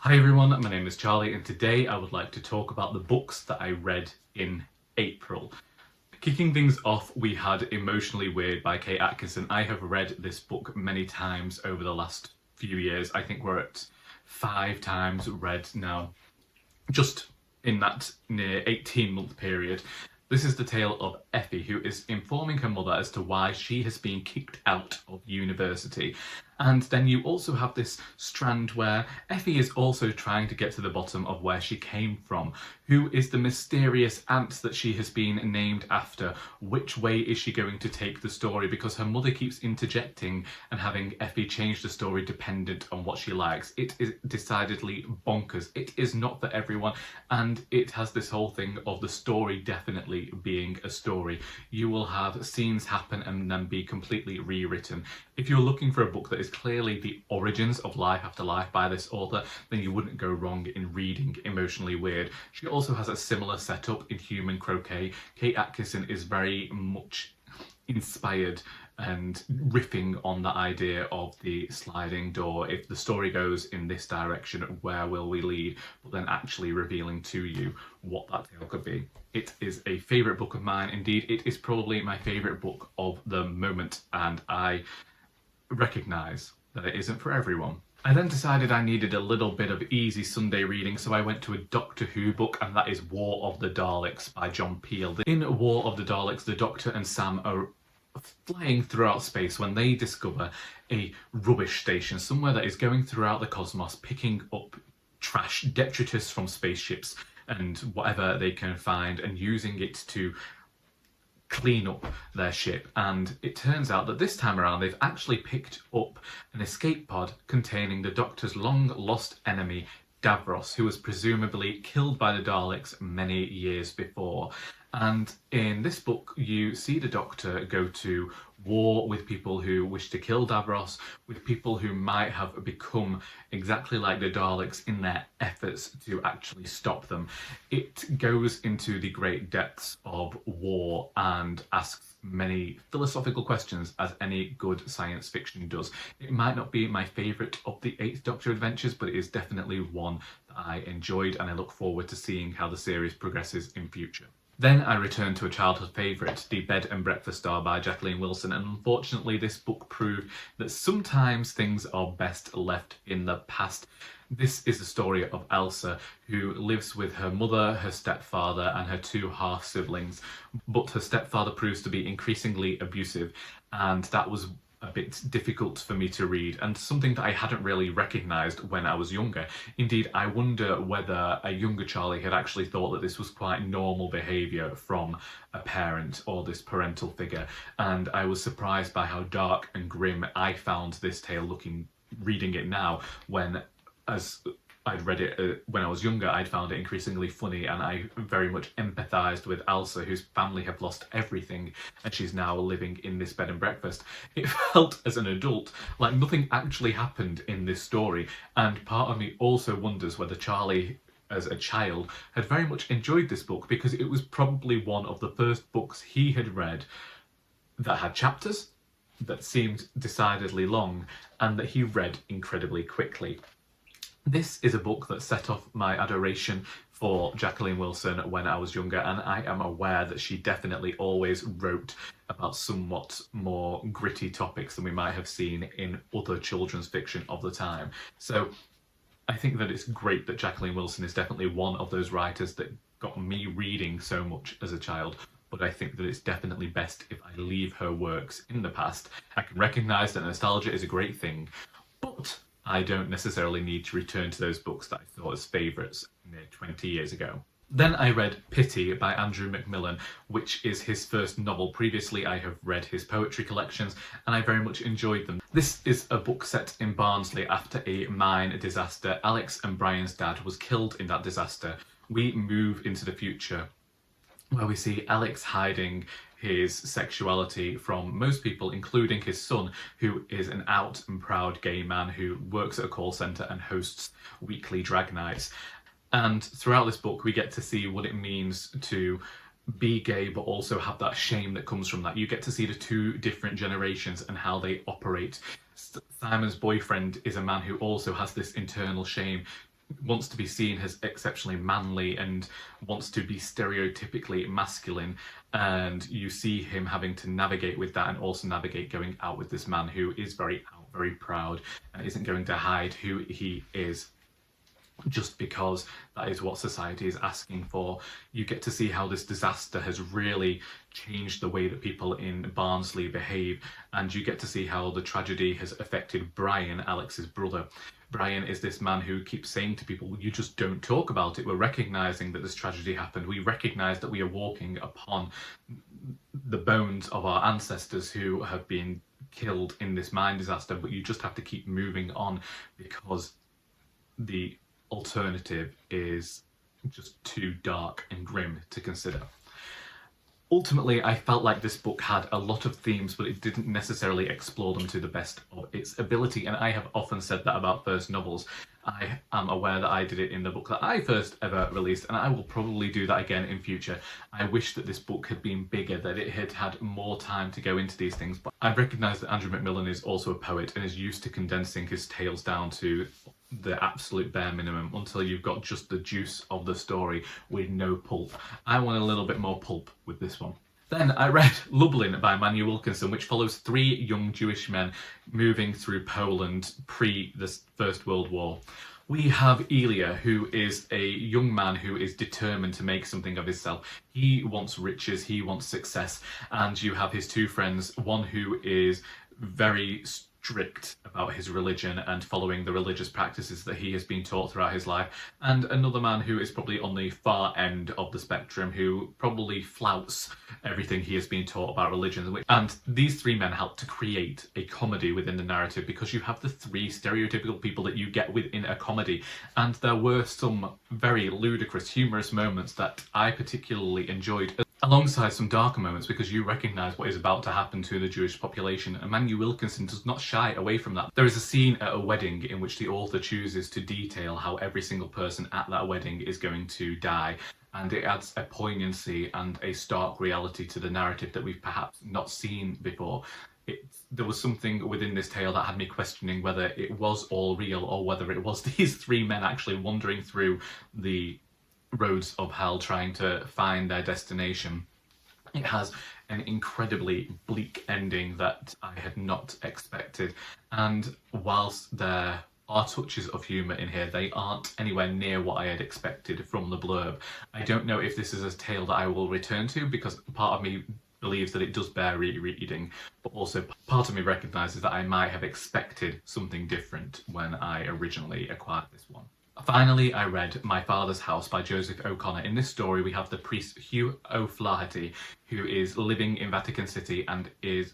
Hi everyone, my name is Charlie and today I would like to talk about the books that I read in April. Kicking things off, we had Emotionally Weird by Kate Atkinson. I have read this book many times over the last few years. I think we're at 5 times read now, just in that near 18-month period. This is the tale of Effie, who is informing her mother as to why she has been kicked out of university. And then you also have this strand where Effie is also trying to get to the bottom of where she came from. Who is the mysterious aunt that she has been named after? Which way is she going to take the story? Because her mother keeps interjecting and having Effie change the story dependent on what she likes. It is decidedly bonkers. It is not for everyone, and it has this whole thing of the story definitely being a story. You will have scenes happen and then be completely rewritten. If you're looking for a book that is clearly the origins of Life After Life by this author, then you wouldn't go wrong in reading Emotionally Weird. She also has a similar setup in Human Croquet. Kate Atkinson is very much inspired and riffing on the idea of the sliding door. If the story goes in this direction, where will we lead? But then actually revealing to you what that tale could be. It is a favourite book of mine. Indeed, it is probably my favourite book of the moment, and I recognise that it isn't for everyone. I then decided I needed a little bit of easy Sunday reading, so I went to a Doctor Who book, and that is War of the Daleks by John Peel. In War of the Daleks, the Doctor and Sam are flying throughout space when they discover a rubbish station, somewhere that is going throughout the cosmos, picking up trash, detritus from spaceships and whatever they can find, and using it to clean up their ship. And it turns out that this time around they've actually picked up an escape pod containing the Doctor's long lost enemy Davros, who was presumably killed by the Daleks many years before. And in this book you see the Doctor go to war with people who wish to kill Davros, with people who might have become exactly like the Daleks in their efforts to actually stop them. It goes into the great depths of war and asks many philosophical questions, as any good science fiction does. It might not be my favourite of the 8th Doctor adventures, but it is definitely one that I enjoyed, and I look forward to seeing how the series progresses in future. Then I returned to a childhood favourite, The Bed and Breakfast Star by Jacqueline Wilson, and unfortunately this book proved that sometimes things are best left in the past. This is the story of Elsa, who lives with her mother, her stepfather and her 2 half-siblings, but her stepfather proves to be increasingly abusive, and that was a bit difficult for me to read, and something that I hadn't really recognised when I was younger. Indeed, I wonder whether a younger Charlie had actually thought that this was quite normal behaviour from a parent or this parental figure, and I was surprised by how dark and grim I found this tale reading it now, when, as I'd read it when I was younger, I'd found it increasingly funny, and I very much empathised with Elsa, whose family have lost everything and she's now living in this bed and breakfast. It felt, as an adult, like nothing actually happened in this story, and part of me also wonders whether Charlie, as a child, had very much enjoyed this book, because it was probably one of the first books he had read that had chapters that seemed decidedly long and that he read incredibly quickly. This is a book that set off my adoration for Jacqueline Wilson when I was younger, and I am aware that she definitely always wrote about somewhat more gritty topics than we might have seen in other children's fiction of the time. So I think that it's great that Jacqueline Wilson is definitely one of those writers that got me reading so much as a child. But I think that it's definitely best if I leave her works in the past. I can recognise that nostalgia is a great thing, but I don't necessarily need to return to those books that I thought as favourites near 20 years ago. Then I read Pity by Andrew McMillan, which is his first novel. Previously I have read his poetry collections and I very much enjoyed them. This is a book set in Barnsley after a mine disaster. Alex and Brian's dad was killed in that disaster. We move into the future, where we see Alex hiding his sexuality from most people, including his son, who is an out and proud gay man who works at a call centre and hosts weekly drag nights. And throughout this book we get to see what it means to be gay but also have that shame that comes from that. You get to see the 2 different generations and how they operate. Simon's boyfriend is a man who also has this internal shame wants to be seen as exceptionally manly and wants to be stereotypically masculine, and you see him having to navigate with that and also navigate going out with this man who is very out, very proud, and isn't going to hide who he is just because that is what society is asking for. You get to see how this disaster has really changed the way that people in Barnsley behave, and you get to see how the tragedy has affected Brian, Alex's brother. Brian is this man who keeps saying to people, you just don't talk about it. We're recognising that this tragedy happened. We recognise that we are walking upon the bones of our ancestors who have been killed in this mine disaster, but you just have to keep moving on because the alternative is just too dark and grim to consider. Ultimately, I felt like this book had a lot of themes, but it didn't necessarily explore them to the best of its ability, and I have often said that about first novels. I am aware that I did it in the book that I first ever released, and I will probably do that again in future. I wish that this book had been bigger, that it had had more time to go into these things, but I recognise that Andrew McMillan is also a poet and is used to condensing his tales down to the absolute bare minimum until you've got just the juice of the story with no pulp. I want a little bit more pulp with this one. Then I read Lublin by Manya Wilkinson, which follows 3 young Jewish men moving through Poland pre the First World War. We have Ilya, who is a young man who is determined to make something of himself. He wants riches, he wants success, and you have his 2 friends, one who is very strict about his religion and following the religious practices that he has been taught throughout his life, and another man who is probably on the far end of the spectrum who probably flouts everything he has been taught about religion. And these 3 men help to create a comedy within the narrative because you have the 3 stereotypical people that you get within a comedy, and there were some very ludicrous, humorous moments that I particularly enjoyed, alongside some darker moments because you recognise what is about to happen to the Jewish population, and Manya Wilkinson does not shy away from that. There is a scene at a wedding in which the author chooses to detail how every single person at that wedding is going to die, and it adds a poignancy and a stark reality to the narrative that we've perhaps not seen before. There was something within this tale that had me questioning whether it was all real or whether it was these 3 men actually wandering through the roads of hell trying to find their destination. It has an incredibly bleak ending that I had not expected, and whilst there are touches of humour in here, they aren't anywhere near what I had expected from the blurb. I don't know if this is a tale that I will return to because part of me believes that it does bear rereading, but also part of me recognises that I might have expected something different when I originally acquired this one. Finally, I read My Father's House by Joseph O'Connor. In this story, we have the priest Hugh O'Flaherty, who is living in Vatican City and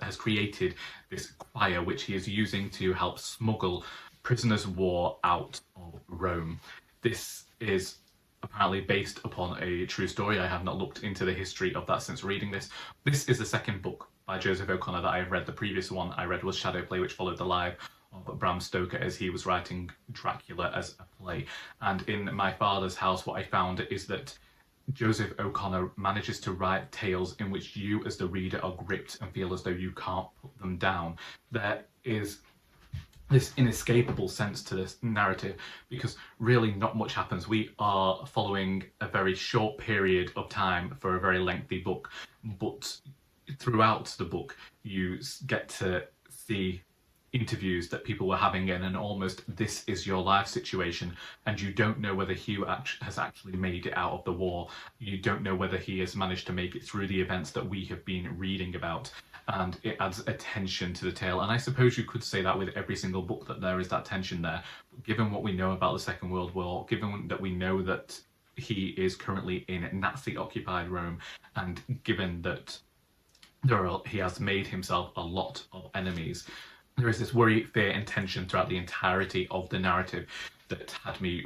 has created this choir which he is using to help smuggle prisoners of war out of Rome. This is apparently based upon a true story. I have not looked into the history of that since reading this. This is the second book by Joseph O'Connor that I've read. The previous one I read was Shadowplay, which followed the life of Bram Stoker as he was writing Dracula as a play. And in My Father's House, what I found is that Joseph O'Connor manages to write tales in which you as the reader are gripped and feel as though you can't put them down. There is this inescapable sense to this narrative because really not much happens. We are following a very short period of time for a very lengthy book, but throughout the book you get to see interviews that people were having in an almost this is your life situation, and you don't know whether Hugh has actually made it out of the war. You don't know whether he has managed to make it through the events that we have been reading about, and it adds a tension to the tale. And I suppose you could say that with every single book, that there is that tension there. But given what we know about the Second World War, given that we know that he is currently in Nazi-occupied Rome, and given that he has made himself a lot of enemies, there is this worry, fear, and tension throughout the entirety of the narrative that had me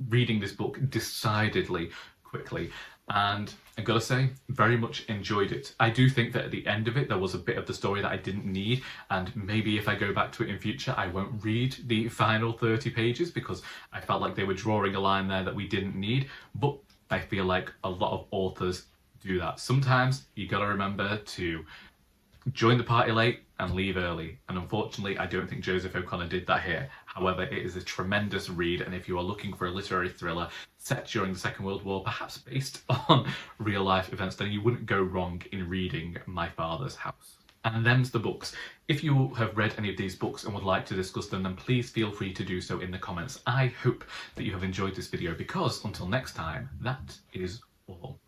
reading this book decidedly quickly. And I've got to say, very much enjoyed it. I do think that at the end of it, there was a bit of the story that I didn't need, and maybe if I go back to it in future, I won't read the final 30 pages because I felt like they were drawing a line there that we didn't need. But I feel like a lot of authors do that. Sometimes you got to remember to join the party late and leave early, and unfortunately I don't think Joseph O'Connor did that here. However, it is a tremendous read, and if you are looking for a literary thriller set during the Second World War, perhaps based on real life events, then you wouldn't go wrong in reading My Father's House. And them's the books. If you have read any of these books and would like to discuss them, then please feel free to do so in the comments. I hope that you have enjoyed this video, because until next time, that is all.